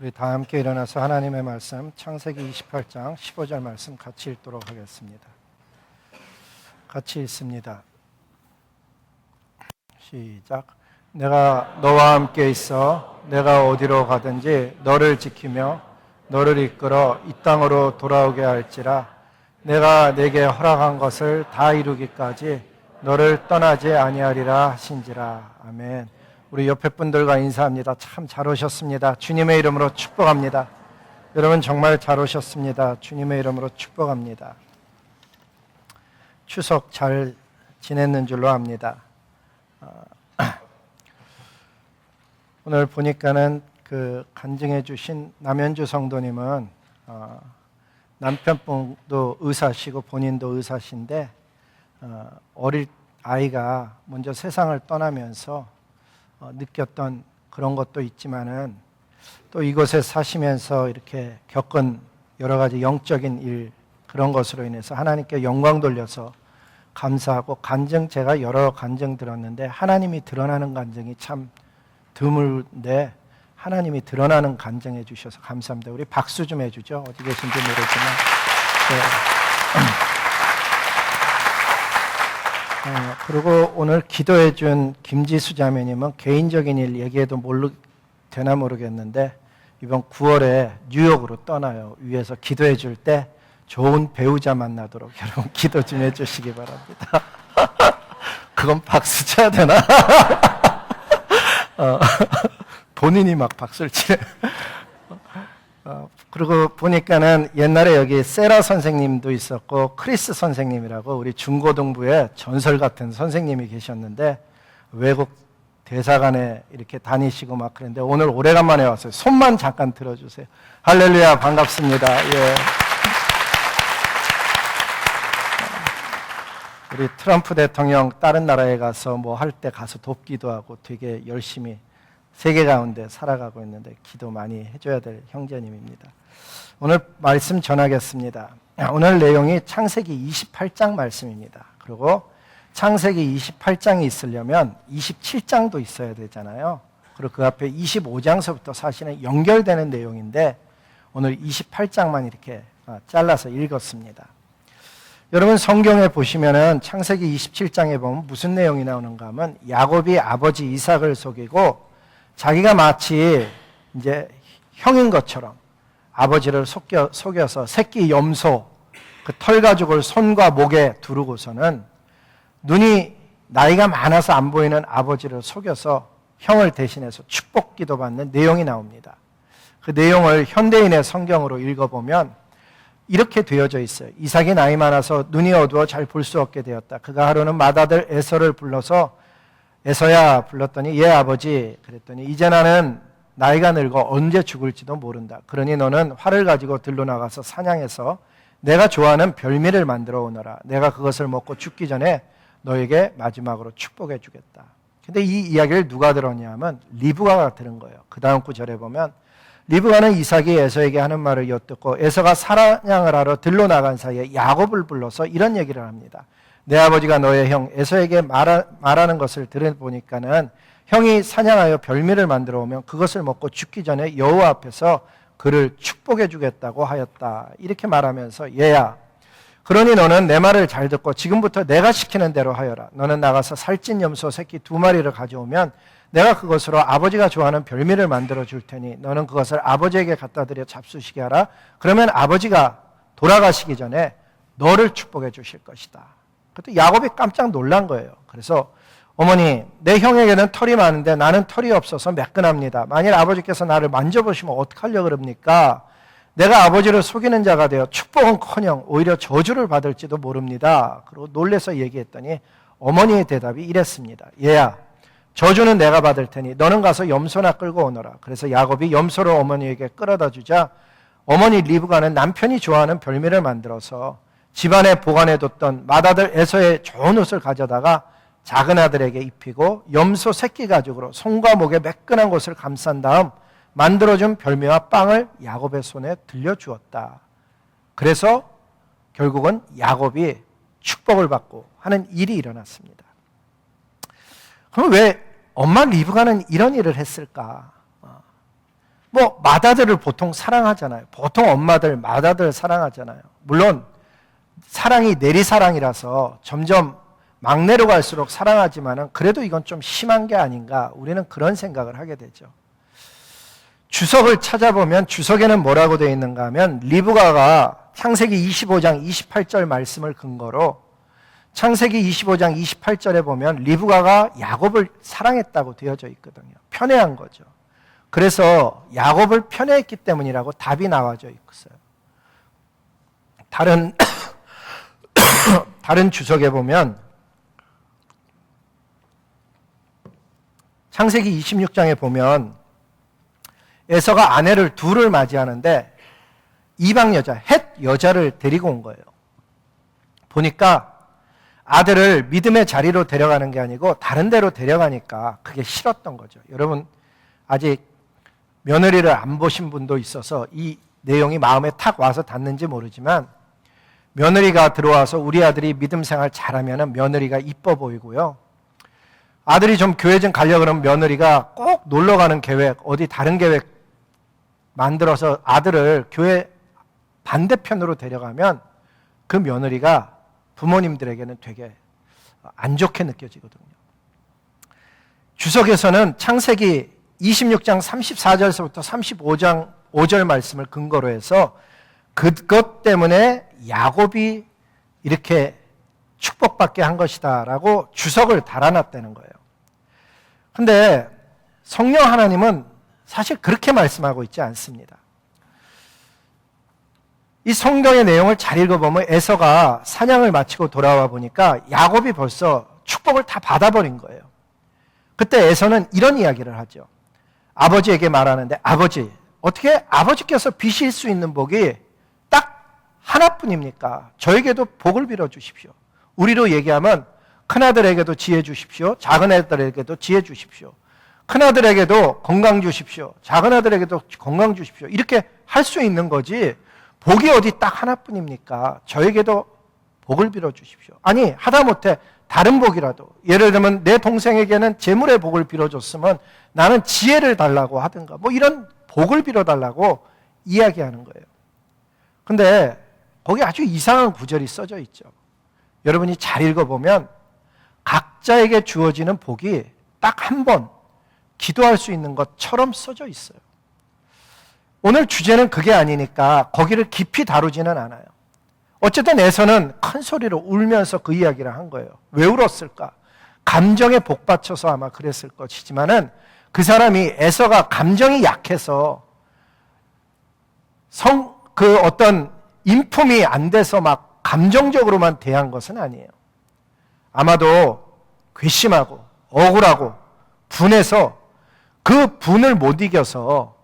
우리 다 함께 일어나서 하나님의 말씀 창세기 28장 15절 말씀 같이 읽도록 하겠습니다. 같이 읽습니다. 시작. 내가 너와 함께 있어 내가 어디로 가든지 너를 지키며 너를 이끌어 이 땅으로 돌아오게 할지라. 내가 내게 허락한 것을 다 이루기까지 너를 떠나지 아니하리라 하신지라. 아멘. 우리 옆에 분들과 인사합니다. 참 잘 오셨습니다. 주님의 이름으로 축복합니다. 여러분 정말 잘 오셨습니다. 주님의 이름으로 축복합니다. 추석 잘 지냈는 줄로 압니다. 오늘 보니까는 그 간증해 주신 남현주 성도님은 남편분도 의사시고 본인도 의사신데 어릴 아이가 먼저 세상을 떠나면서 느꼈던 그런 것도 있지만은 또 이곳에 사시면서 이렇게 겪은 여러 가지 영적인 일 그런 것으로 인해서 하나님께 영광 돌려서 감사하고 간증 제가 여러 간증 들었는데 하나님이 드러나는 간증이 참 드물데 하나님이 드러나는 간증해 주셔서 감사합니다. 우리 박수 좀 해주죠. 어디 계신지 모르지만 그리고 오늘 기도해 준 김지수 자매님은 개인적인 일 얘기해도 되나 모르겠는데 이번 9월에 뉴욕으로 떠나요. 위에서 기도해 줄 때 좋은 배우자 만나도록 여러분 기도 좀 해주시기 바랍니다. 그건 박수 쳐야 되나? 본인이 막 박수를 치네. 그리고 보니까는 옛날에 여기 세라 선생님도 있었고 크리스 선생님이라고 우리 중고등부에 전설 같은 선생님이 계셨는데 외국 대사관에 이렇게 다니시고 막 그랬는데 오늘 오래간만에 왔어요. 손만 잠깐 들어주세요. 할렐루야, 반갑습니다. 예. 우리 트럼프 대통령 다른 나라에 가서 뭐 할 때 가서 돕기도 하고 되게 열심히 세계 가운데 살아가고 있는데 기도 많이 해줘야 될 형제님입니다. 오늘 말씀 전하겠습니다. 오늘 내용이 창세기 28장 말씀입니다. 그리고 창세기 28장이 있으려면 27장도 있어야 되잖아요. 그리고 그 앞에 25장서부터 사실은 연결되는 내용인데 오늘 28장만 이렇게 잘라서 읽었습니다. 여러분 성경에 보시면은 창세기 27장에 보면 무슨 내용이 나오는가 하면 야곱이 아버지 이삭을 속이고 자기가 마치 이제 형인 것처럼 아버지를 속여서 새끼 염소 그 털 가죽을 손과 목에 두르고서는 눈이 나이가 많아서 안 보이는 아버지를 속여서 형을 대신해서 축복 기도 받는 내용이 나옵니다. 그 내용을 현대인의 성경으로 읽어보면 이렇게 되어져 있어요. 이삭이 나이 많아서 눈이 어두워 잘 볼 수 없게 되었다. 그가 하루는 맏아들 에서를 불러서 에서야 불렀더니 예 아버지 그랬더니 이제 나는 나이가 늙어 언제 죽을지도 모른다. 그러니 너는 활을 가지고 들로 나가서 사냥해서 내가 좋아하는 별미를 만들어 오너라. 내가 그것을 먹고 죽기 전에 너에게 마지막으로 축복해 주겠다. 근데 이 이야기를 누가 들었냐 하면 리브가가 들은 거예요. 그 다음 구절에 보면 리브가는 이삭이 에서에게 하는 말을 엿듣고 에서가 사냥을 하러 들로 나간 사이에 야곱을 불러서 이런 얘기를 합니다. 내 아버지가 너의 형 에서에게 말하는 것을 들어보니까는 형이 사냥하여 별미를 만들어 오면 그것을 먹고 죽기 전에 여호와 앞에서 그를 축복해 주겠다고 하였다. 이렇게 말하면서 얘야 그러니 너는 내 말을 잘 듣고 지금부터 내가 시키는 대로 하여라. 너는 나가서 살찐 염소 새끼 2마리를 가져오면 내가 그것으로 아버지가 좋아하는 별미를 만들어 줄 테니 너는 그것을 아버지에게 갖다 드려 잡수시게 하라. 그러면 아버지가 돌아가시기 전에 너를 축복해 주실 것이다. 그때 야곱이 깜짝 놀란 거예요. 그래서 어머니 내 형에게는 털이 많은데 나는 털이 없어서 매끈합니다. 만일 아버지께서 나를 만져보시면 어떡하려고 그럽니까? 내가 아버지를 속이는 자가 되어 축복은커녕 오히려 저주를 받을지도 모릅니다. 그리고 놀래서 얘기했더니 어머니의 대답이 이랬습니다. 얘야 저주는 내가 받을 테니 너는 가서 염소나 끌고 오너라. 그래서 야곱이 염소를 어머니에게 끌어다 주자 어머니 리브가는 남편이 좋아하는 별미를 만들어서 집안에 보관해뒀던 맏아들 에서의 좋은 옷을 가져다가 작은 아들에게 입히고 염소 새끼 가죽으로 손과 목에 매끈한 곳을 감싼 다음 만들어준 별미와 빵을 야곱의 손에 들려주었다. 그래서 결국은 야곱이 축복을 받고 하는 일이 일어났습니다. 그럼 왜 엄마 리브가는 이런 일을 했을까? 뭐 맏아들을 보통 사랑하잖아요. 보통 엄마들 맏아들 사랑하잖아요. 물론 사랑이 내리사랑이라서 점점 막내로 갈수록 사랑하지만은 그래도 이건 좀 심한 게 아닌가, 우리는 그런 생각을 하게 되죠. 주석을 찾아보면 주석에는 뭐라고 되어 있는가 하면, 리브가가 창세기 25장 28절 말씀을 근거로 창세기 25장 28절에 보면 리브가가 야곱을 사랑했다고 되어져 있거든요. 편애한 거죠. 그래서 야곱을 편애했기 때문이라고 답이 나와져 있어요. 다른 주석에 보면 창세기 26장에 보면 에서가 아내를 둘을 맞이하는데 이방 여자, 헷 여자를 데리고 온 거예요. 보니까 아들을 믿음의 자리로 데려가는 게 아니고 다른 데로 데려가니까 그게 싫었던 거죠. 여러분, 아직 며느리를 안 보신 분도 있어서 이 내용이 마음에 탁 와서 닿는지 모르지만, 며느리가 들어와서 우리 아들이 믿음 생활 잘하면 며느리가 이뻐 보이고요. 아들이 좀 교회 좀 가려고 그러면 며느리가 꼭 놀러 가는 계획, 어디 다른 계획 만들어서 아들을 교회 반대편으로 데려가면 그 며느리가 부모님들에게는 되게 안 좋게 느껴지거든요. 주석에서는 창세기 26장 34절에서부터 35장 5절 말씀을 근거로 해서 그것 때문에 야곱이 이렇게 축복받게 한 것이다 라고 주석을 달아놨다는 거예요. 근데 성령 하나님은 사실 그렇게 말씀하고 있지 않습니다. 이 성경의 내용을 잘 읽어보면 에서가 사냥을 마치고 돌아와 보니까 야곱이 벌써 축복을 다 받아버린 거예요. 그때 에서는 이런 이야기를 하죠. 아버지에게 말하는데, 아버지, 어떻게 아버지께서 비실 수 있는 복이 딱 하나뿐입니까? 저에게도 복을 빌어주십시오. 우리로 얘기하면 큰아들에게도 지혜 주십시오. 작은아들에게도 지혜 주십시오. 큰아들에게도 건강 주십시오. 작은아들에게도 건강 주십시오. 이렇게 할 수 있는 거지, 복이 어디 딱 하나뿐입니까? 저에게도 복을 빌어주십시오. 아니, 하다못해 다른 복이라도, 예를 들면 내 동생에게는 재물의 복을 빌어줬으면 나는 지혜를 달라고 하든가, 뭐 이런 복을 빌어달라고 이야기하는 거예요. 근데 거기 아주 이상한 구절이 써져 있죠. 여러분이 잘 읽어보면 각자에게 주어지는 복이 딱 한 번 기도할 수 있는 것처럼 써져 있어요. 오늘 주제는 그게 아니니까 거기를 깊이 다루지는 않아요. 어쨌든 에서는 큰 소리로 울면서 그 이야기를 한 거예요. 왜 울었을까? 감정에 복받쳐서 아마 그랬을 것이지만은 그 사람이, 에서가 감정이 약해서 그 어떤 인품이 안 돼서 막 감정적으로만 대한 것은 아니에요. 아마도 괘씸하고 억울하고 분해서 그 분을 못 이겨서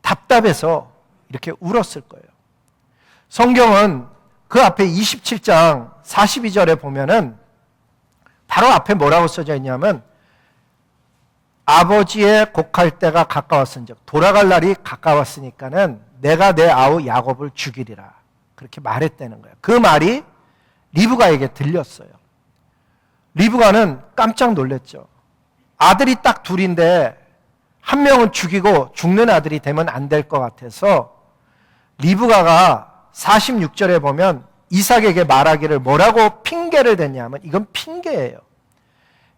답답해서 이렇게 울었을 거예요. 성경은 그 앞에 27장 42절에 보면은 바로 앞에 뭐라고 써져 있냐면, 아버지의 곡할 때가 가까웠은즉, 돌아갈 날이 가까웠으니까는 내가 내 아우 야곱을 죽이리라, 그렇게 말했다는 거예요. 그 말이 리브가에게 들렸어요. 리브가는 깜짝 놀랐죠. 아들이 딱 둘인데 한 명은 죽이고 죽는 아들이 되면 안 될 것 같아서 리브가가 46절에 보면 이삭에게 말하기를 뭐라고 핑계를 댔냐면, 이건 핑계예요.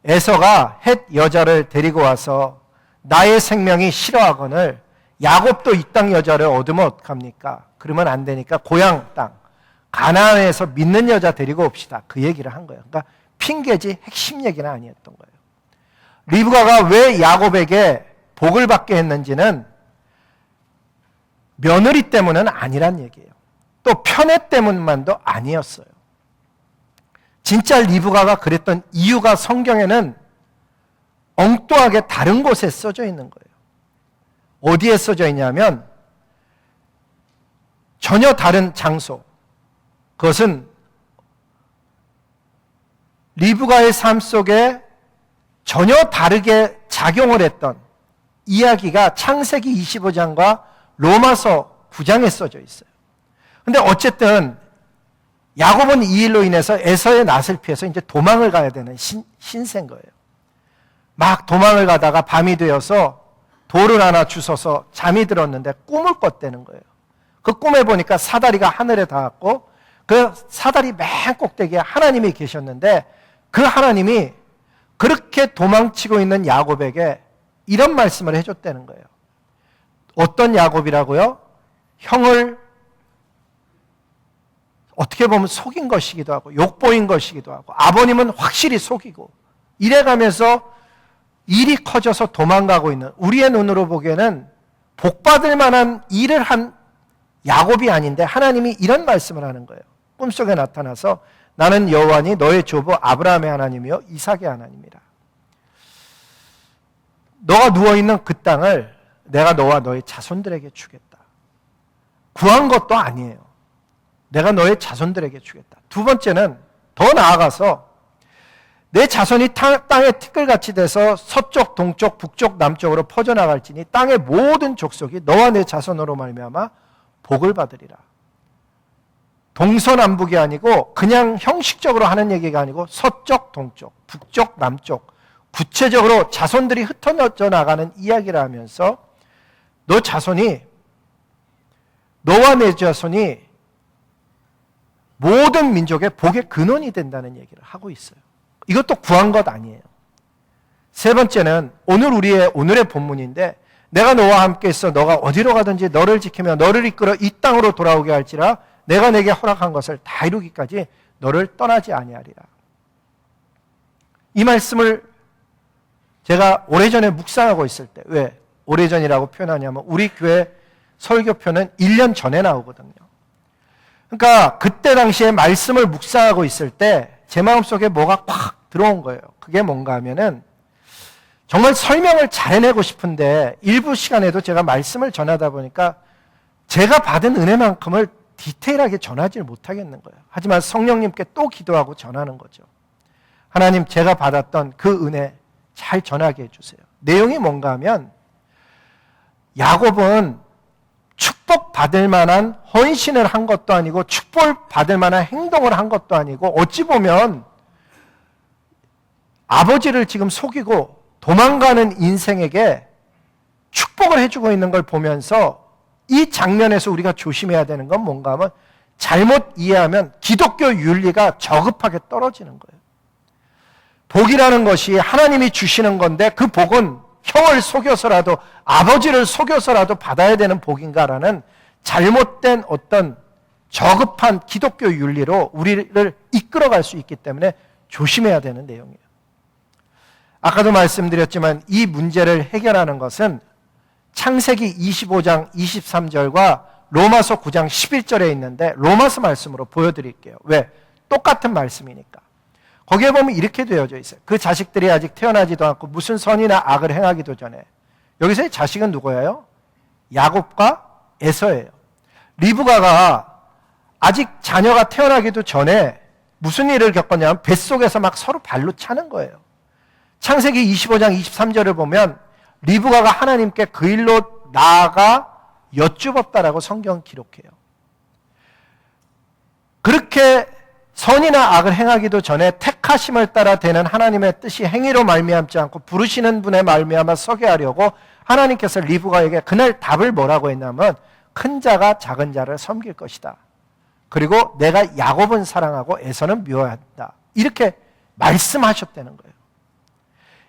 에서가 헷 여자를 데리고 와서 나의 생명이 싫어하거늘 야곱도 이 땅 여자를 얻으면 어떡합니까? 그러면 안 되니까 고향 땅 가나안에서 믿는 여자 데리고 옵시다, 그 얘기를 한 거예요. 그러니까 핑계지 핵심 얘기는 아니었던 거예요. 리브가가 왜 야곱에게 복을 받게 했는지는 며느리 때문은 아니란 얘기예요. 또 편애 때문만도 아니었어요. 진짜 리브가가 그랬던 이유가 성경에는 엉뚱하게 다른 곳에 써져 있는 거예요. 어디에 써져 있냐면 전혀 다른 장소, 그것은 리브가의 삶 속에 전혀 다르게 작용을 했던 이야기가 창세기 25장과 로마서 9장에 써져 있어요. 근데 어쨌든 야곱은 이 일로 인해서 에서의 낯을 피해서 이제 도망을 가야 되는 신세인 거예요. 막 도망을 가다가 밤이 되어서 돌을 하나 주워서 잠이 들었는데 꿈을 꿨다는 거예요. 그 꿈에 보니까 사다리가 하늘에 닿았고 그 사다리 맨 꼭대기에 하나님이 계셨는데 그 하나님이 그렇게 도망치고 있는 야곱에게 이런 말씀을 해줬다는 거예요. 어떤 야곱이라고요? 형을 어떻게 보면 속인 것이기도 하고 욕보인 것이기도 하고 아버님은 확실히 속이고 이래가면서 일이 커져서 도망가고 있는 우리의 눈으로 보기에는 복받을 만한 일을 한 야곱이 아닌데 하나님이 이런 말씀을 하는 거예요. 꿈속에 나타나서 나는 여호와니 너의 조부 아브라함의 하나님이요 이삭의 하나님이라. 너가 누워있는 그 땅을 내가 너와 너의 자손들에게 주겠다. 구한 것도 아니에요. 내가 너의 자손들에게 주겠다. 두 번째는 더 나아가서 내 자손이 땅의 티끌같이 돼서 서쪽, 동쪽, 북쪽, 남쪽으로 퍼져나갈지니 땅의 모든 족속이 너와 내 자손으로 말미암아 복을 받으리라. 동서남북이 아니고 그냥 형식적으로 하는 얘기가 아니고 서쪽, 동쪽, 북쪽, 남쪽 구체적으로 자손들이 흩어져 나가는 이야기를 하면서 너와 내 자손이 모든 민족의 복의 근원이 된다는 얘기를 하고 있어요. 이것도 구한 것 아니에요. 세 번째는 오늘의 본문인데 내가 너와 함께 있어 너가 어디로 가든지 너를 지키며 너를 이끌어 이 땅으로 돌아오게 할지라 내가 내게 허락한 것을 다 이루기까지 너를 떠나지 아니하리라. 이 말씀을 제가 오래전에 묵상하고 있을 때 왜 오래전이라고 표현하냐면 우리 교회 설교표는 1년 전에 나오거든요. 그러니까 그때 당시에 말씀을 묵상하고 있을 때 제 마음속에 뭐가 팍 들어온 거예요. 그게 뭔가 하면은 정말 설명을 잘 해내고 싶은데 일부 시간에도 제가 말씀을 전하다 보니까 제가 받은 은혜만큼을 디테일하게 전하지 못하겠는 거예요. 하지만 성령님께 또 기도하고 전하는 거죠. 하나님 제가 받았던 그 은혜 잘 전하게 해주세요. 내용이 뭔가 하면 야곱은 축복받을 만한 헌신을 한 것도 아니고 축복받을 만한 행동을 한 것도 아니고 어찌 보면 아버지를 지금 속이고 도망가는 인생에게 축복을 해주고 있는 걸 보면서 이 장면에서 우리가 조심해야 되는 건 뭔가 하면 잘못 이해하면 기독교 윤리가 저급하게 떨어지는 거예요. 복이라는 것이 하나님이 주시는 건데 그 복은 형을 속여서라도 아버지를 속여서라도 받아야 되는 복인가라는 잘못된 어떤 저급한 기독교 윤리로 우리를 이끌어갈 수 있기 때문에 조심해야 되는 내용이에요. 아까도 말씀드렸지만 이 문제를 해결하는 것은 창세기 25장 23절과 로마서 9장 11절에 있는데 로마서 말씀으로 보여드릴게요. 왜? 똑같은 말씀이니까. 거기에 보면 이렇게 되어져 있어요. 그 자식들이 아직 태어나지도 않고 무슨 선이나 악을 행하기도 전에. 여기서의 자식은 누구예요? 야곱과 에서예요. 리브가가 아직 자녀가 태어나기도 전에 무슨 일을 겪었냐면 뱃속에서 막 서로 발로 차는 거예요. 창세기 25장 23절을 보면 리브가가 하나님께 그 일로 나아가 여쭈었다라고 성경 기록해요. 그렇게 선이나 악을 행하기도 전에 택하심을 따라 되는 하나님의 뜻이 행위로 말미암지 않고 부르시는 분의 말미암아 서게 하려고 하나님께서 리브가에게 그날 답을 뭐라고 했냐면 큰 자가 작은 자를 섬길 것이다. 그리고 내가 야곱은 사랑하고 에서는 미워한다. 이렇게 말씀하셨다는 거예요.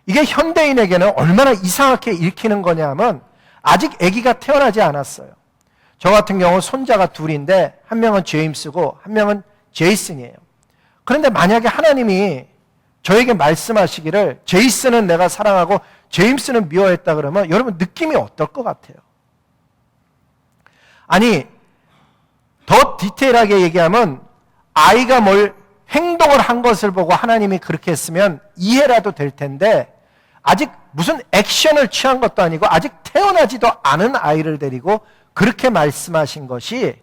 이게 현대인에게는 얼마나 이상하게 읽히는 거냐면 아직 아기가 태어나지 않았어요. 저 같은 경우 손자가 둘인데 한 명은 제임스고 한 명은 제이슨이에요. 그런데 만약에 하나님이 저에게 말씀하시기를 제이슨은 내가 사랑하고 제임스는 미워했다 그러면 여러분 느낌이 어떨 것 같아요? 아니 더 디테일하게 얘기하면 아이가 뭘 행동을 한 것을 보고 하나님이 그렇게 했으면 이해라도 될 텐데 아직 무슨 액션을 취한 것도 아니고 아직 태어나지도 않은 아이를 데리고 그렇게 말씀하신 것이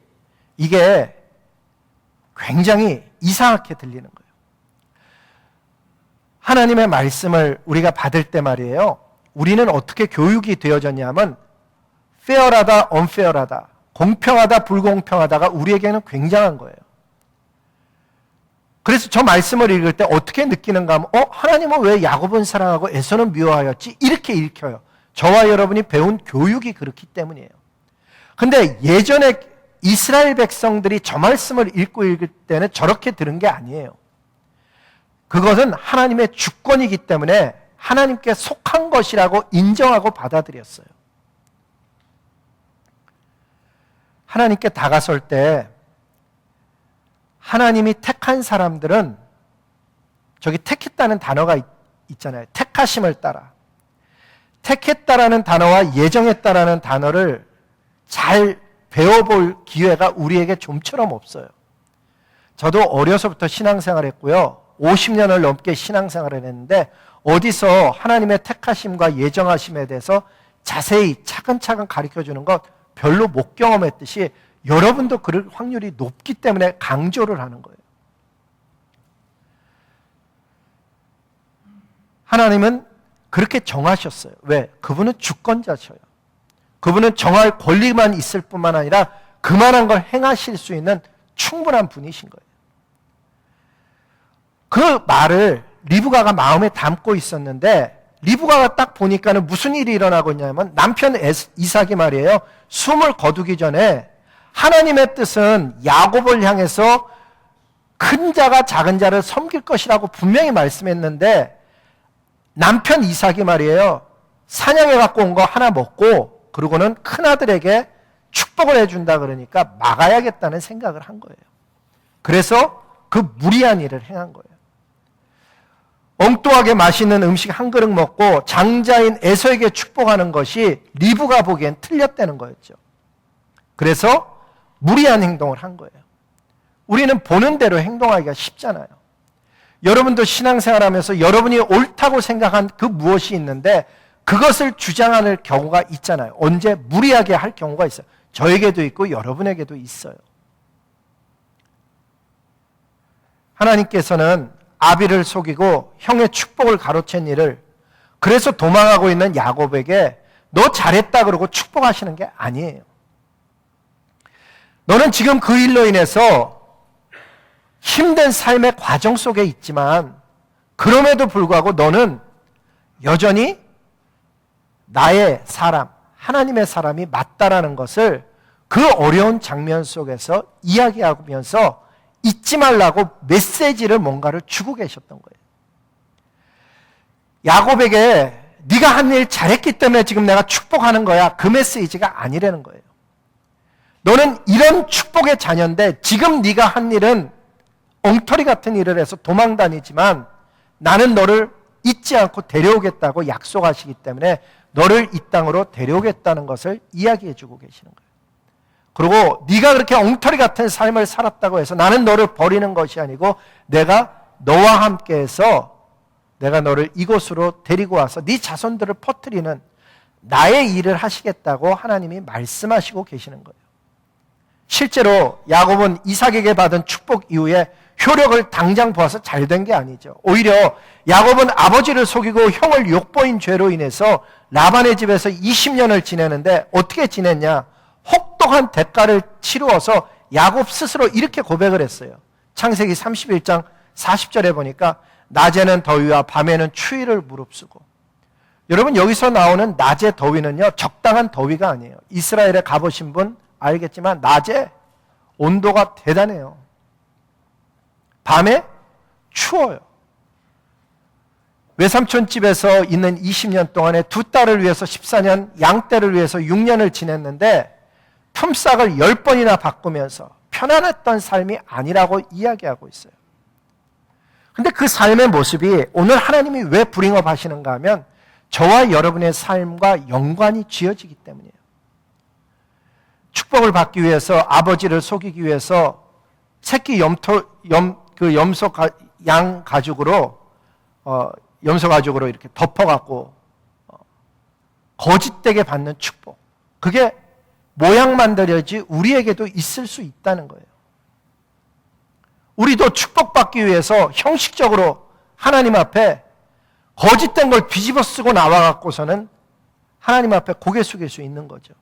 이게 굉장히 이상하게 들리는 거예요. 하나님의 말씀을 우리가 받을 때 말이에요. 우리는 어떻게 교육이 되어졌냐면 페어하다, 언페어하다, 공평하다, 불공평하다가 우리에게는 굉장한 거예요. 그래서 저 말씀을 읽을 때 어떻게 느끼는가 하면 하나님은 왜 야곱은 사랑하고 에서는 미워하였지? 이렇게 읽혀요. 저와 여러분이 배운 교육이 그렇기 때문이에요. 근데 예전에 이스라엘 백성들이 저 말씀을 읽을 때는 저렇게 들은 게 아니에요. 그것은 하나님의 주권이기 때문에 하나님께 속한 것이라고 인정하고 받아들였어요. 하나님께 다가설 때 하나님이 택한 사람들은, 저기 택했다는 단어가 있잖아요. 택하심을 따라. 택했다라는 단어와 예정했다라는 단어를 잘 배워볼 기회가 우리에게 좀처럼 없어요. 저도 어려서부터 신앙생활을 했고요. 50년을 넘게 신앙생활을 했는데 어디서 하나님의 택하심과 예정하심에 대해서 자세히 차근차근 가르쳐주는 것 별로 못 경험했듯이 여러분도 그럴 확률이 높기 때문에 강조를 하는 거예요. 하나님은 그렇게 정하셨어요. 왜? 그분은 주권자셔요. 그분은 정할 권리만 있을 뿐만 아니라 그만한 걸 행하실 수 있는 충분한 분이신 거예요. 그 말을 리브가가 마음에 담고 있었는데 리브가가 딱 보니까는 무슨 일이 일어나고 있냐면 남편 이삭이 말이에요. 숨을 거두기 전에 하나님의 뜻은 야곱을 향해서 큰 자가 작은 자를 섬길 것이라고 분명히 말씀했는데 남편 이삭이 말이에요. 사냥해 갖고 온 거 하나 먹고 그러고는 큰아들에게 축복을 해준다 그러니까 막아야겠다는 생각을 한 거예요. 그래서 그 무리한 일을 행한 거예요. 엉뚱하게 맛있는 음식 한 그릇 먹고 장자인 에서에게 축복하는 것이 리브가 보기엔 틀렸다는 거였죠. 그래서 무리한 행동을 한 거예요. 우리는 보는 대로 행동하기가 쉽잖아요. 여러분도 신앙생활하면서 여러분이 옳다고 생각한 그 무엇이 있는데 그것을 주장하는 경우가 있잖아요. 언제 무리하게 할 경우가 있어요. 저에게도 있고 여러분에게도 있어요. 하나님께서는 아비를 속이고 형의 축복을 가로챈 일을, 그래서 도망하고 있는 야곱에게 너 잘했다 그러고 축복하시는 게 아니에요. 너는 지금 그 일로 인해서 힘든 삶의 과정 속에 있지만 그럼에도 불구하고 너는 여전히 나의 사람, 하나님의 사람이 맞다라는 것을 그 어려운 장면 속에서 이야기하면서 잊지 말라고 메시지를 뭔가를 주고 계셨던 거예요. 야곱에게 네가 한 일 잘했기 때문에 지금 내가 축복하는 거야, 그 메시지가 아니라는 거예요. 너는 이런 축복의 자녀인데 지금 네가 한 일은 엉터리 같은 일을 해서 도망다니지만 나는 너를 잊지 않고 데려오겠다고 약속하시기 때문에 너를 이 땅으로 데려오겠다는 것을 이야기해 주고 계시는 거예요. 그리고 네가 그렇게 엉터리 같은 삶을 살았다고 해서 나는 너를 버리는 것이 아니고 내가 너와 함께해서 내가 너를 이곳으로 데리고 와서 네 자손들을 퍼뜨리는 나의 일을 하시겠다고 하나님이 말씀하시고 계시는 거예요. 실제로 야곱은 이삭에게 받은 축복 이후에 효력을 당장 보아서 잘 된 게 아니죠. 오히려 야곱은 아버지를 속이고 형을 욕보인 죄로 인해서 라반의 집에서 20년을 지내는데 어떻게 지냈냐? 혹독한 대가를 치루어서 야곱 스스로 이렇게 고백을 했어요. 창세기 31장 40절에 보니까 낮에는 더위와 밤에는 추위를 무릅쓰고. 여러분, 여기서 나오는 낮의 더위는요, 적당한 더위가 아니에요. 이스라엘에 가보신 분 알겠지만 낮에 온도가 대단해요. 밤에 추워요. 외삼촌 집에서 있는 20년 동안에 두 딸을 위해서 14년, 양떼를 위해서 6년을 지냈는데 품삯을 10번이나 바꾸면서 편안했던 삶이 아니라고 이야기하고 있어요. 근데 그 삶의 모습이 오늘 하나님이 왜 브링업 하시는가 하면 저와 여러분의 삶과 연관이 지어지기 때문이에요. 축복을 받기 위해서, 아버지를 속이기 위해서 새끼 염소 양 가죽으로 염소 가죽으로 이렇게 덮어갖고 거짓되게 받는 축복, 그게 모양 만들어야지 우리에게도 있을 수 있다는 거예요. 우리도 축복받기 위해서 형식적으로 하나님 앞에 거짓된 걸 뒤집어 쓰고 나와갖고서는 하나님 앞에 고개 숙일 수 있는 거죠.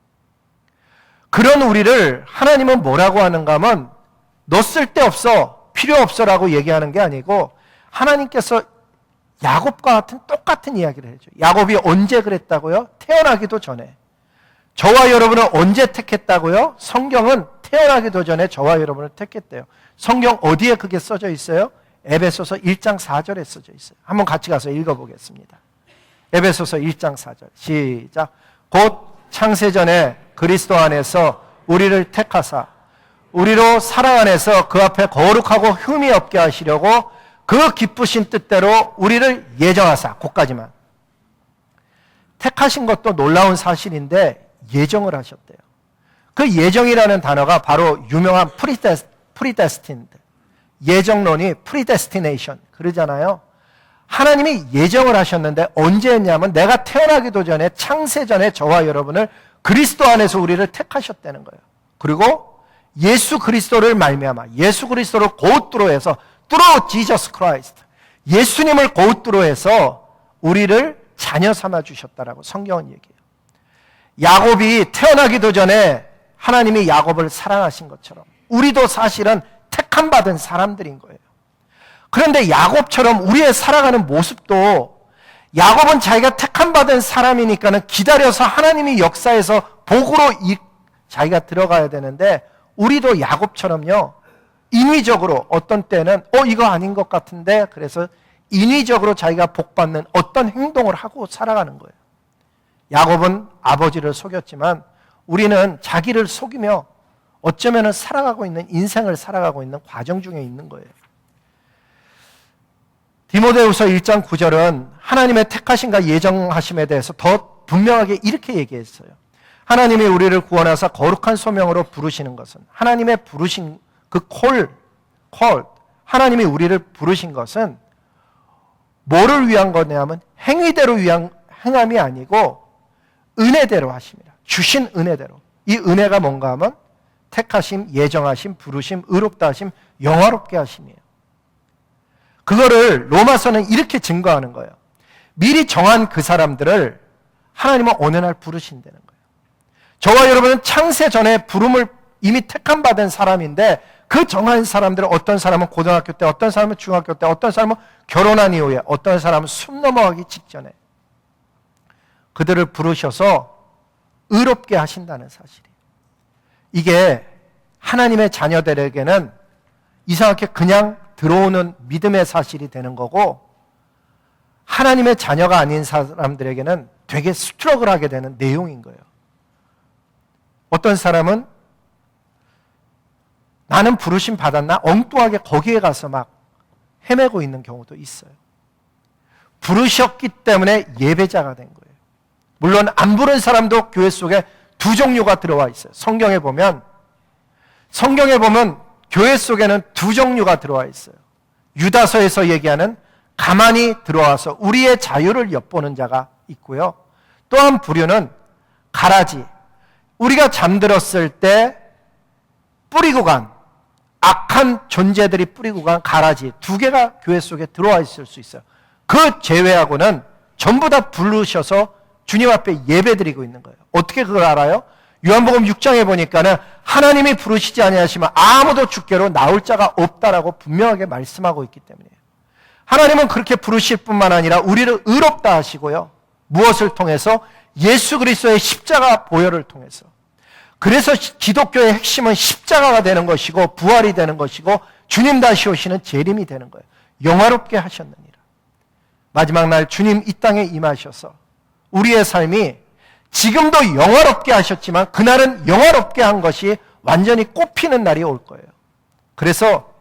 그런 우리를 하나님은 뭐라고 하는가 하면 너 쓸데없어, 필요 없어라고 얘기하는 게 아니고 하나님께서 야곱과 같은 똑같은 이야기를 해줘요. 야곱이 언제 그랬다고요? 태어나기도 전에. 저와 여러분을 언제 택했다고요? 성경은 태어나기도 전에 저와 여러분을 택했대요. 성경 어디에 그게 써져 있어요? 에베소서 1장 4절에 써져 있어요. 한번 같이 가서 읽어보겠습니다. 에베소서 1장 4절 시작. 곧 창세전에 그리스도 안에서 우리를 택하사 우리로 사랑 안에서 그 앞에 거룩하고 흠이 없게 하시려고 그 기쁘신 뜻대로 우리를 예정하사. 거기까지만. 택하신 것도 놀라운 사실인데 예정을 하셨대요. 그 예정이라는 단어가 바로 유명한 predestined, 예정론이 predestination 그러잖아요. 하나님이 예정을 하셨는데 언제 했냐면 내가 태어나기도 전에 창세전에 저와 여러분을 그리스도 안에서 우리를 택하셨다는 거예요. 그리고 예수 그리스도를 말미암아 예수 그리스도를 고우뚜로 해서 through Jesus Christ, 예수님을 고우뚜로 해서 우리를 자녀 삼아 주셨다라고 성경은 얘기해요. 야곱이 태어나기도 전에 하나님이 야곱을 사랑하신 것처럼 우리도 사실은 택함 받은 사람들인 거예요. 그런데 야곱처럼 우리의 살아가는 모습도 야곱은 자기가 택함 받은 사람이니까는 기다려서 하나님이 역사에서 복으로 자기가 들어가야 되는데 우리도 야곱처럼요. 인위적으로 어떤 때는 이거 아닌 것 같은데 그래서 인위적으로 자기가 복받는 어떤 행동을 하고 살아가는 거예요. 야곱은 아버지를 속였지만 우리는 자기를 속이며 어쩌면 살아가고 있는 인생을 살아가고 있는 과정 중에 있는 거예요. 디모데후서 1장 9절은 하나님의 택하심과 예정하심에 대해서 더 분명하게 이렇게 얘기했어요. 하나님이 우리를 구원하사 거룩한 소명으로 부르시는 것은 하나님의 부르신 그 call, 하나님이 우리를 부르신 것은 뭐를 위한 거냐면 행위대로 위한 행함이 아니고 은혜대로 하심이라. 주신 은혜대로. 이 은혜가 뭔가 하면 택하심, 예정하심, 부르심, 의롭다 하심, 영화롭게 하심이에요. 그거를 로마서는 이렇게 증거하는 거예요. 미리 정한 그 사람들을 하나님은 어느 날 부르신다는 거예요. 저와 여러분은 창세 전에 부름을 이미 택함 받은 사람인데 그 정한 사람들은 어떤 사람은 고등학교 때, 어떤 사람은 중학교 때, 어떤 사람은 결혼한 이후에, 어떤 사람은 숨 넘어가기 직전에 그들을 부르셔서 의롭게 하신다는 사실이에요. 이게 하나님의 자녀들에게는 이상하게 그냥 들어오는 믿음의 사실이 되는 거고 하나님의 자녀가 아닌 사람들에게는 되게 스트러글 하게 되는 내용인 거예요. 어떤 사람은 나는 부르심 받았나? 엉뚱하게 거기에 가서 막 헤매고 있는 경우도 있어요. 부르셨기 때문에 예배자가 된 거예요. 물론 안 부른 사람도 교회 속에 두 종류가 들어와 있어요. 성경에 보면 교회 속에는 두 종류가 들어와 있어요. 유다서에서 얘기하는 가만히 들어와서 우리의 자유를 엿보는 자가 있고요. 또 한 부류는 가라지, 우리가 잠들었을 때 뿌리고 간 악한 존재들이 뿌리고 간 가라지 두 개가 교회 속에 들어와 있을 수 있어요. 그 제외하고는 전부 다 부르셔서 주님 앞에 예배드리고 있는 거예요. 어떻게 그걸 알아요? 요한복음 6장에 보니까는 하나님이 부르시지 아니하시면 아무도 주께로 나올 자가 없다라고 분명하게 말씀하고 있기 때문이에요. 하나님은 그렇게 부르실 뿐만 아니라 우리를 의롭다 하시고요. 무엇을 통해서? 예수 그리스도의 십자가 보혈을 통해서. 그래서 기독교의 핵심은 십자가가 되는 것이고 부활이 되는 것이고 주님 다시 오시는 재림이 되는 거예요. 영화롭게 하셨느니라. 마지막 날 주님 이 땅에 임하셔서 우리의 삶이 지금도 영화롭게 하셨지만 그날은 영화롭게 한 것이 완전히 꽃피는 날이 올 거예요. 그래서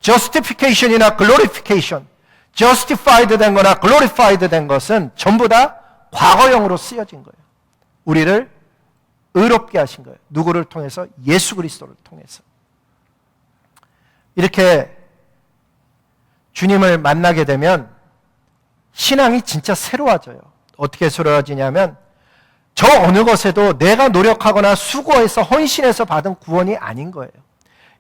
justification이나 glorification, justified 된 거나 glorified 된 것은 전부 다 과거형으로 쓰여진 거예요. 우리를 의롭게 하신 거예요. 누구를 통해서? 예수 그리스도를 통해서. 이렇게 주님을 만나게 되면 신앙이 진짜 새로워져요. 어떻게 새로워지냐면 저 어느 것에도 내가 노력하거나 수고해서 헌신해서 받은 구원이 아닌 거예요.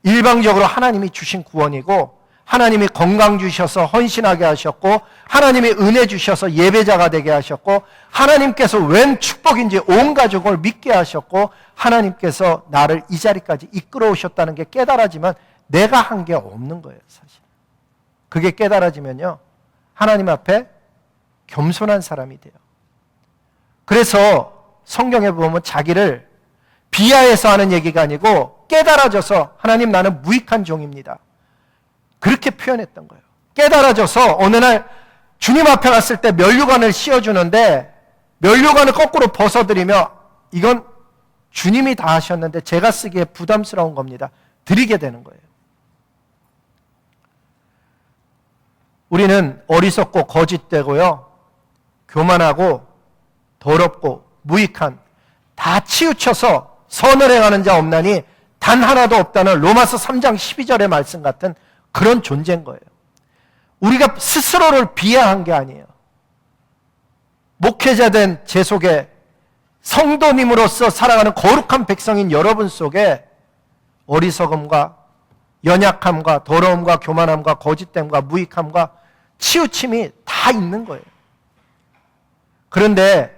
일방적으로 하나님이 주신 구원이고 하나님이 건강 주셔서 헌신하게 하셨고 하나님이 은혜 주셔서 예배자가 되게 하셨고 하나님께서 웬 축복인지 온 가족을 믿게 하셨고 하나님께서 나를 이 자리까지 이끌어 오셨다는 게 깨달아지면 내가 한 게 없는 거예요, 사실. 그게 깨달아지면요 하나님 앞에 겸손한 사람이 돼요. 그래서 성경에 보면 자기를 비하해서 하는 얘기가 아니고 깨달아져서 하나님 나는 무익한 종입니다. 그렇게 표현했던 거예요. 깨달아져서 어느 날 주님 앞에 갔을 때 면류관을 씌워주는데 면류관을 거꾸로 벗어드리며 이건 주님이 다 하셨는데 제가 쓰기에 부담스러운 겁니다. 드리게 되는 거예요. 우리는 어리석고 거짓되고요, 교만하고 더럽고 무익한, 다 치우쳐서 선을 행하는 자 없나니 단 하나도 없다는 로마서 3장 12절의 말씀 같은 그런 존재인 거예요. 우리가 스스로를 비하한 게 아니에요. 목회자된 제 속에 성도님으로서 살아가는 거룩한 백성인 여러분 속에 어리석음과 연약함과 더러움과 교만함과 거짓됨과 무익함과 치우침이 다 있는 거예요. 그런데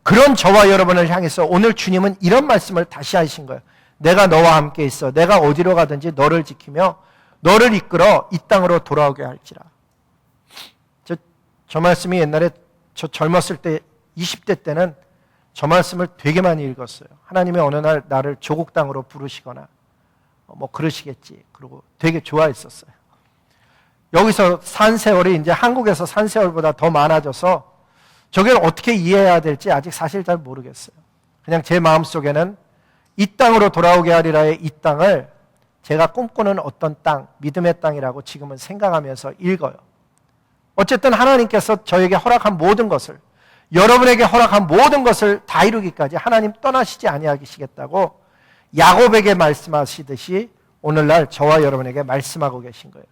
그런 저와 여러분을 향해서 오늘 주님은 이런 말씀을 다시 하신 거예요. 내가 너와 함께 있어. 내가 어디로 가든지 너를 지키며 너를 이끌어 이 땅으로 돌아오게 할지라. 저 말씀이 옛날에 저 젊었을 때 20대 때는 저 말씀을 되게 많이 읽었어요. 하나님이 어느 날 나를 조국 땅으로 부르시거나 뭐 그러시겠지. 그리고 되게 좋아했었어요. 여기서 산 세월이 이제 한국에서 산 세월보다 더 많아져서 저걸 어떻게 이해해야 될지 아직 사실 잘 모르겠어요. 그냥 제 마음속에는 이 땅으로 돌아오게 하리라의 이 땅을 제가 꿈꾸는 어떤 땅, 믿음의 땅이라고 지금은 생각하면서 읽어요. 어쨌든 하나님께서 저에게 허락한 모든 것을, 여러분에게 허락한 모든 것을 다 이루기까지 하나님 떠나시지 아니하시겠다고 야곱에게 말씀하시듯이 오늘날 저와 여러분에게 말씀하고 계신 거예요.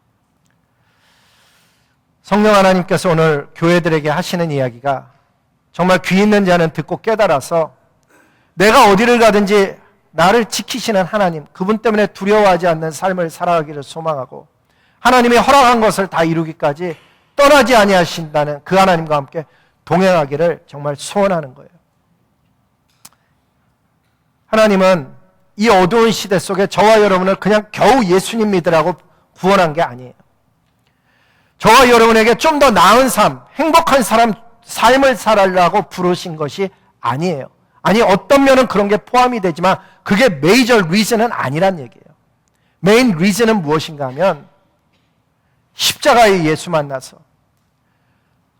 성령 하나님께서 오늘 교회들에게 하시는 이야기가 정말 귀 있는 자는 듣고 깨달아서 내가 어디를 가든지 나를 지키시는 하나님, 그분 때문에 두려워하지 않는 삶을 살아가기를 소망하고 하나님이 허락한 것을 다 이루기까지 떠나지 아니하신다는 그 하나님과 함께 동행하기를 정말 소원하는 거예요. 하나님은 이 어두운 시대 속에 저와 여러분을 그냥 겨우 예수님 믿으라고 구원한 게 아니에요. 저와 여러분에게 좀 더 나은 삶, 행복한 삶을 살아라고 부르신 것이 아니에요. 아니, 어떤 면은 그런 게 포함이 되지만 그게 메이저 리즌은 아니란 얘기예요. 메인 리즌은 무엇인가 하면 십자가의 예수 만나서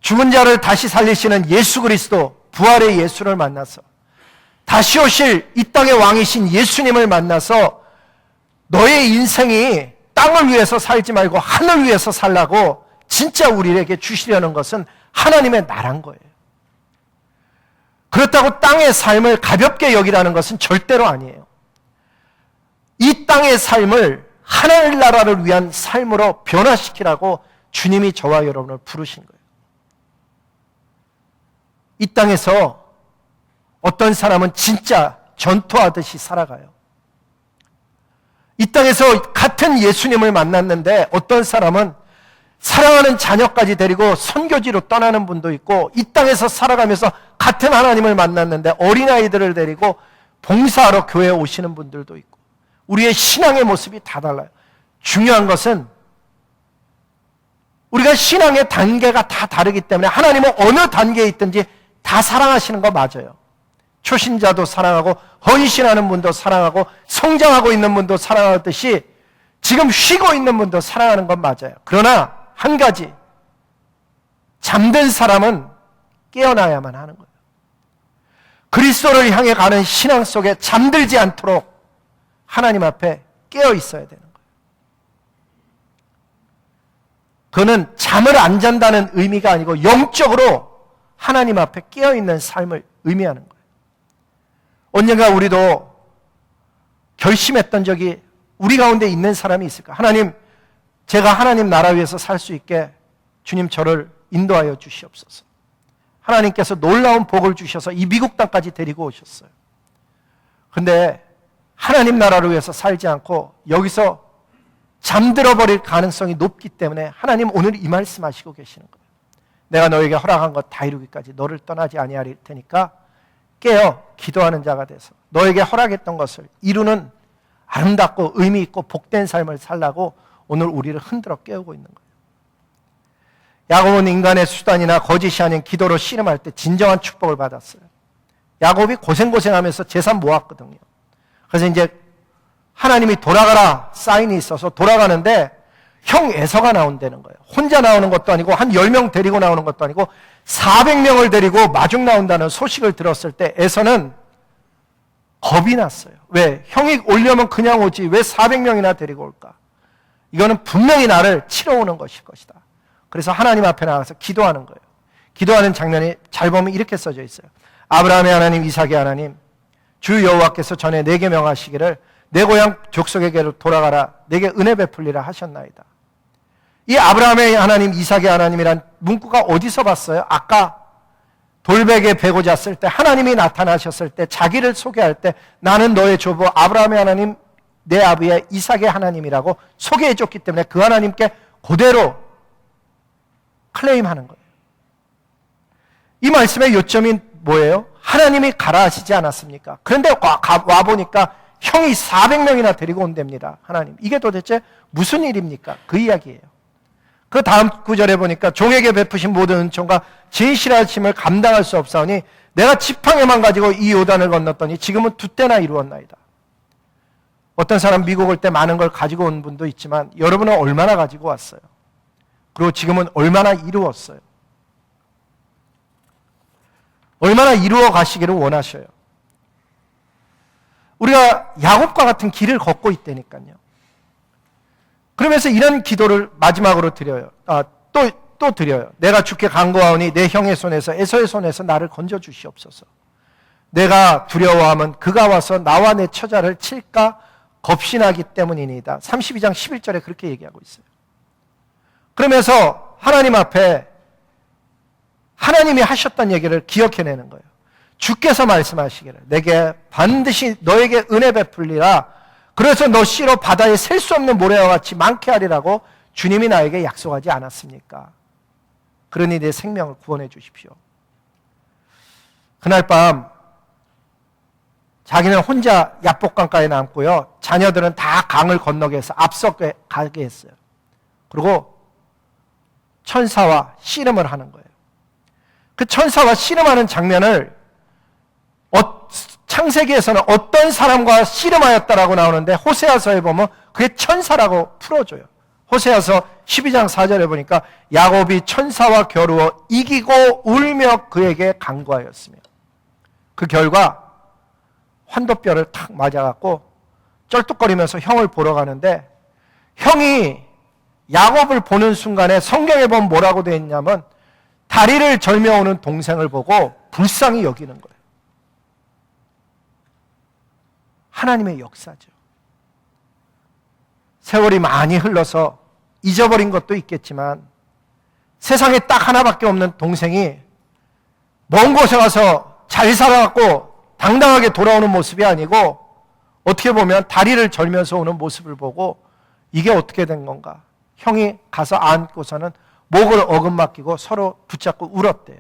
죽은 자를 다시 살리시는 예수 그리스도, 부활의 예수를 만나서 다시 오실 이 땅의 왕이신 예수님을 만나서 너의 인생이 땅을 위해서 살지 말고 하늘 위해서 살라고 진짜 우리에게 주시려는 것은 하나님의 나라인 거예요. 그렇다고 땅의 삶을 가볍게 여기라는 것은 절대로 아니에요. 이 땅의 삶을 하늘나라를 위한 삶으로 변화시키라고 주님이 저와 여러분을 부르신 거예요. 이 땅에서 어떤 사람은 진짜 전투하듯이 살아가요. 이 땅에서 같은 예수님을 만났는데 어떤 사람은 사랑하는 자녀까지 데리고 선교지로 떠나는 분도 있고, 이 땅에서 살아가면서 같은 하나님을 만났는데 어린아이들을 데리고 봉사하러 교회에 오시는 분들도 있고, 우리의 신앙의 모습이 다 달라요. 중요한 것은 우리가 신앙의 단계가 다 다르기 때문에 하나님은 어느 단계에 있든지 다 사랑하시는 거 맞아요. 초신자도 사랑하고 헌신하는 분도 사랑하고 성장하고 있는 분도 사랑하듯이 지금 쉬고 있는 분도 사랑하는 건 맞아요. 그러나 한 가지, 잠든 사람은 깨어나야만 하는 거예요. 그리스도를 향해 가는 신앙 속에 잠들지 않도록 하나님 앞에 깨어 있어야 되는 거예요. 그는 잠을 안 잔다는 의미가 아니고 영적으로 하나님 앞에 깨어 있는 삶을 의미하는 거예요. 언젠가 우리도 결심했던 적이 우리 가운데 있는 사람이 있을까? 하나님, 제가 하나님 나라 위해서 살 수 있게 주님 저를 인도하여 주시옵소서. 하나님께서 놀라운 복을 주셔서 이 미국 땅까지 데리고 오셨어요. 근데 하나님 나라를 위해서 살지 않고 여기서 잠들어 버릴 가능성이 높기 때문에 하나님 오늘 이 말씀하시고 계시는 거예요. 내가 너에게 허락한 것 다 이루기까지 너를 떠나지 아니할 테니까 깨어 기도하는 자가 돼서 너에게 허락했던 것을 이루는 아름답고 의미 있고 복된 삶을 살라고 오늘 우리를 흔들어 깨우고 있는 거예요. 야곱은 인간의 수단이나 거짓이 아닌 기도로 씨름할 때 진정한 축복을 받았어요. 야곱이 고생하면서 재산 모았거든요. 그래서 이제 하나님이 돌아가라 사인이 있어서 돌아가는데 형 에서가 나온다는 거예요. 혼자 나오는 것도 아니고 한 10명 데리고 나오는 것도 아니고 400명을 데리고 마중 나온다는 소식을 들었을 때 에서는 겁이 났어요. 왜? 형이 오려면 그냥 오지 왜 400명이나 데리고 올까? 이거는 분명히 나를 치러 오는 것일 것이다. 그래서 하나님 앞에 나가서 기도하는 거예요. 기도하는 장면이 잘 보면 이렇게 써져 있어요. 아브라함의 하나님, 이삭의 하나님, 주 여호와께서 전에 내게 명하시기를 내 고향 족속에게로 돌아가라, 내게 은혜 베풀리라 하셨나이다. 이 아브라함의 하나님, 이삭의 하나님이란 문구가 어디서 봤어요? 아까 돌베개 베고 잤을 때 하나님이 나타나셨을 때 자기를 소개할 때 나는 너의 조부 아브라함의 하나님, 내 아비의 이삭의 하나님이라고 소개해 줬기 때문에 그 하나님께 그대로 클레임하는 거예요. 이 말씀의 요점이 뭐예요? 하나님이 가라 하시지 않았습니까? 그런데 와보니까 형이 400명이나 데리고 온답니다. 하나님. 이게 도대체 무슨 일입니까? 그 이야기예요. 그 다음 구절에 보니까 종에게 베푸신 모든 은총과 진실하심을 감당할 수 없사오니 내가 지팡이만 가지고 이 요단을 건넜더니 지금은 2때나 이루었나이다. 어떤 사람 미국 올 때 많은 걸 가지고 온 분도 있지만 여러분은 얼마나 가지고 왔어요? 그리고 지금은 얼마나 이루었어요? 얼마나 이루어 가시기를 원하셔요? 우리가 야곱과 같은 길을 걷고 있다니까요. 그러면서 이런 기도를 마지막으로 드려요. 또 드려요. 내가 주께 간구하오니 내 형의 손에서 에서의 손에서 나를 건져 주시옵소서. 내가 두려워하면 그가 와서 나와 내 처자를 칠까 겁신하기 때문이니이다. 32장 11절에 그렇게 얘기하고 있어요. 그러면서 하나님 앞에 하나님이 하셨던 얘기를 기억해내는 거예요. 주께서 말씀하시기를 내게 반드시 너에게 은혜 베풀리라. 그래서 너 씨로 바다에 셀 수 없는 모래와 같이 많게 하리라고 주님이 나에게 약속하지 않았습니까? 그러니 내 생명을 구원해 주십시오. 그날 밤 자기는 혼자 야복강가에 남고요. 자녀들은 다 강을 건너게 해서 앞서 가게 했어요. 그리고 천사와 씨름을 하는 거예요. 그 천사와 씨름하는 장면을 창세기에서는 어떤 사람과 씨름하였다라고 나오는데 호세아서에 보면 그게 천사라고 풀어줘요. 호세아서 12장 4절에 보니까 야곱이 천사와 겨루어 이기고 울며 그에게 간구하였으며 그 결과 환도뼈를 탁 맞아갖고 쩔뚝거리면서 형을 보러 가는데 형이 야곱을 보는 순간에 성경에 보면 뭐라고 되어 있냐면 다리를 절며 오는 동생을 보고 불쌍히 여기는 거예요. 하나님의 역사죠. 세월이 많이 흘러서 잊어버린 것도 있겠지만 세상에 딱 하나밖에 없는 동생이 먼 곳에 가서 잘 살아갖고 당당하게 돌아오는 모습이 아니고 어떻게 보면 다리를 절면서 오는 모습을 보고 이게 어떻게 된 건가? 형이 가서 안고서는 목을 어금맞기고 서로 붙잡고 울었대요.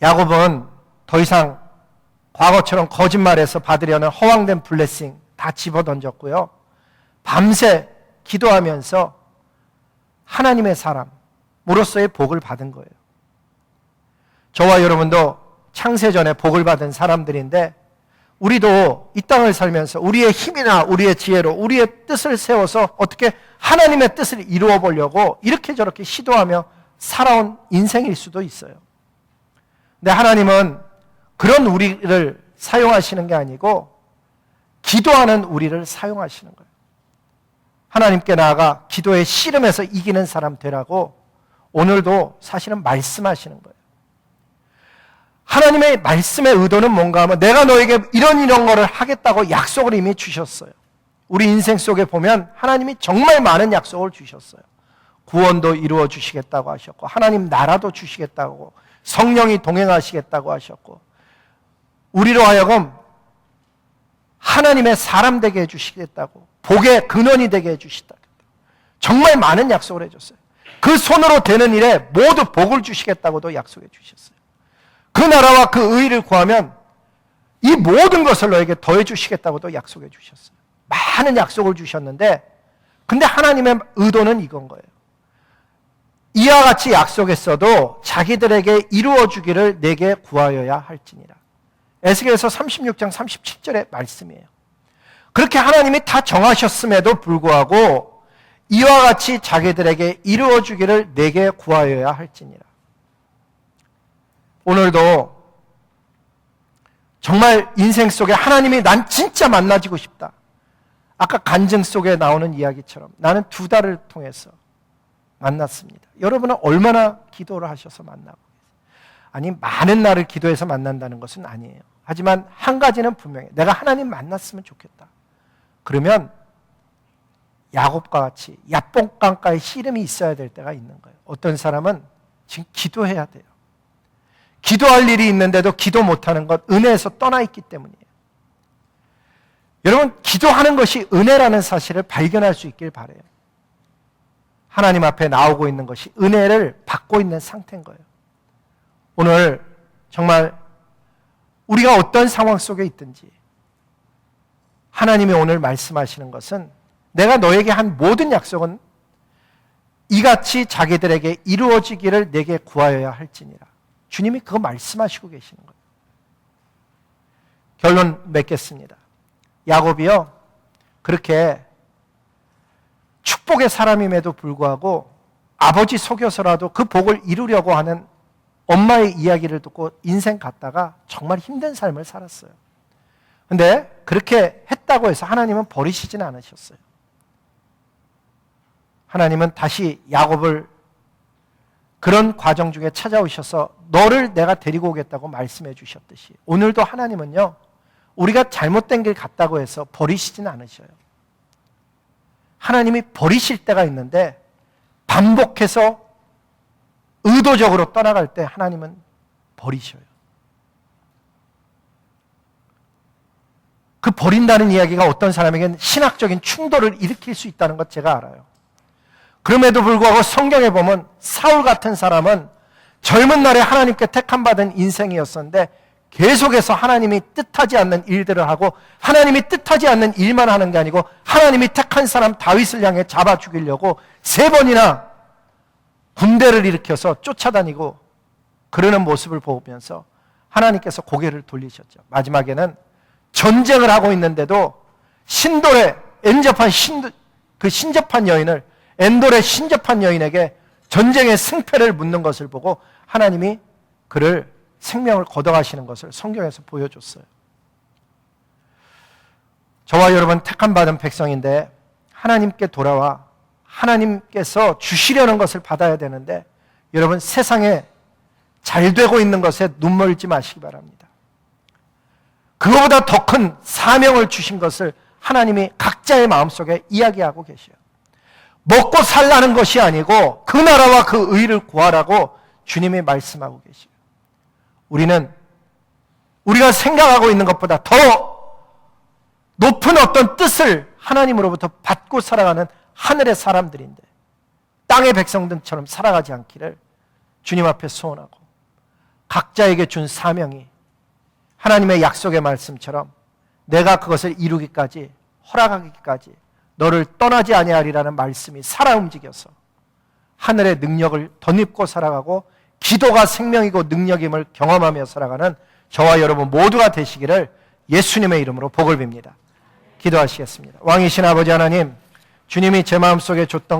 야곱은 더 이상 과거처럼 거짓말해서 받으려는 허황된 블레싱 다 집어던졌고요. 밤새 기도하면서 하나님의 사람으로서의 복을 받은 거예요. 저와 여러분도 창세전에 복을 받은 사람들인데 우리도 이 땅을 살면서 우리의 힘이나 우리의 지혜로 우리의 뜻을 세워서 어떻게 하나님의 뜻을 이루어 보려고 이렇게 저렇게 시도하며 살아온 인생일 수도 있어요. 근데 하나님은 그런 우리를 사용하시는 게 아니고 기도하는 우리를 사용하시는 거예요. 하나님께 나아가 기도의 씨름에서 이기는 사람 되라고 오늘도 사실은 말씀하시는 거예요. 하나님의 말씀의 의도는 뭔가 하면 내가 너에게 이런 거를 하겠다고 약속을 이미 주셨어요. 우리 인생 속에 보면 하나님이 정말 많은 약속을 주셨어요. 구원도 이루어 주시겠다고 하셨고 하나님 나라도 주시겠다고 성령이 동행하시겠다고 하셨고 우리로 하여금 하나님의 사람 되게 해주시겠다고 복의 근원이 되게 해주시겠다고 정말 많은 약속을 해줬어요. 그 손으로 되는 일에 모두 복을 주시겠다고도 약속해 주셨어요. 그 나라와 그 의를 구하면 이 모든 것을 너에게 더해 주시겠다고도 약속해 주셨어요. 많은 약속을 주셨는데 근데 하나님의 의도는 이건 거예요. 이와 같이 약속했어도 자기들에게 이루어 주기를 내게 구하여야 할지니라. 에스겔서 36장 37절의 말씀이에요. 그렇게 하나님이 다 정하셨음에도 불구하고 이와 같이 자기들에게 이루어 주기를 내게 구하여야 할지니라. 오늘도 정말 인생 속에 하나님이 난 진짜 만나지고 싶다. 아까 간증 속에 나오는 이야기처럼 나는 2달을 통해서 만났습니다. 여러분은 얼마나 기도를 하셔서 만나고 계세요? 아니, 많은 날을 기도해서 만난다는 것은 아니에요. 하지만 한 가지는 분명해요. 내가 하나님 만났으면 좋겠다. 그러면 야곱과 같이 야뽕강가에 씨름이 있어야 될 때가 있는 거예요. 어떤 사람은 지금 기도해야 돼요. 기도할 일이 있는데도 기도 못하는 것, 은혜에서 떠나 있기 때문이에요. 여러분, 기도하는 것이 은혜라는 사실을 발견할 수 있길 바라요. 하나님 앞에 나오고 있는 것이 은혜를 받고 있는 상태인 거예요. 오늘 정말 우리가 어떤 상황 속에 있든지 하나님이 오늘 말씀하시는 것은 내가 너에게 한 모든 약속은 이같이 자기들에게 이루어지기를 내게 구하여야 할지니라. 주님이 그거 말씀하시고 계시는 거예요. 결론 맺겠습니다. 야곱이요, 그렇게 축복의 사람임에도 불구하고 아버지 속여서라도 그 복을 이루려고 하는 엄마의 이야기를 듣고 인생 갔다가 정말 힘든 삶을 살았어요. 근데 그렇게 했다고 해서 하나님은 버리시진 않으셨어요. 하나님은 다시 야곱을 그런 과정 중에 찾아오셔서 너를 내가 데리고 오겠다고 말씀해 주셨듯이 오늘도 하나님은요, 우리가 잘못된 길 갔다고 해서 버리시진 않으셔요. 하나님이 버리실 때가 있는데 반복해서 의도적으로 떠나갈 때 하나님은 버리셔요. 그 버린다는 이야기가 어떤 사람에게는 신학적인 충돌을 일으킬 수 있다는 것 제가 알아요. 그럼에도 불구하고 성경에 보면 사울 같은 사람은 젊은 날에 하나님께 택함받은 인생이었었는데 계속해서 하나님이 뜻하지 않는 일들을 하고 하나님이 뜻하지 않는 일만 하는 게 아니고 하나님이 택한 사람 다윗을 향해 잡아 죽이려고 3번이나 군대를 일으켜서 쫓아다니고 그러는 모습을 보면서 하나님께서 고개를 돌리셨죠. 마지막에는 전쟁을 하고 있는데도 신돌에 신접한 여인을 엔돌의 신접한 여인에게 전쟁의 승패를 묻는 것을 보고 하나님이 그를 생명을 걷어가시는 것을 성경에서 보여줬어요. 저와 여러분 택함 받은 백성인데 하나님께 돌아와 하나님께서 주시려는 것을 받아야 되는데 여러분 세상에 잘 되고 있는 것에 눈멀지 마시기 바랍니다. 그거보다 더 큰 사명을 주신 것을 하나님이 각자의 마음속에 이야기하고 계셔요. 먹고 살라는 것이 아니고 그 나라와 그 의를 구하라고 주님이 말씀하고 계시요. 우리는 우리가 생각하고 있는 것보다 더 높은 어떤 뜻을 하나님으로부터 받고 살아가는 하늘의 사람들인데 땅의 백성들처럼 살아가지 않기를 주님 앞에 소원하고 각자에게 준 사명이 하나님의 약속의 말씀처럼 내가 그것을 이루기까지 허락하기까지 너를 떠나지 아니하리라는 말씀이 살아 움직여서 하늘의 능력을 덧입고 살아가고 기도가 생명이고 능력임을 경험하며 살아가는 저와 여러분 모두가 되시기를 예수님의 이름으로 복을 빕니다. 기도하시겠습니다. 왕이신 아버지 하나님, 주님이 제 마음속에 줬던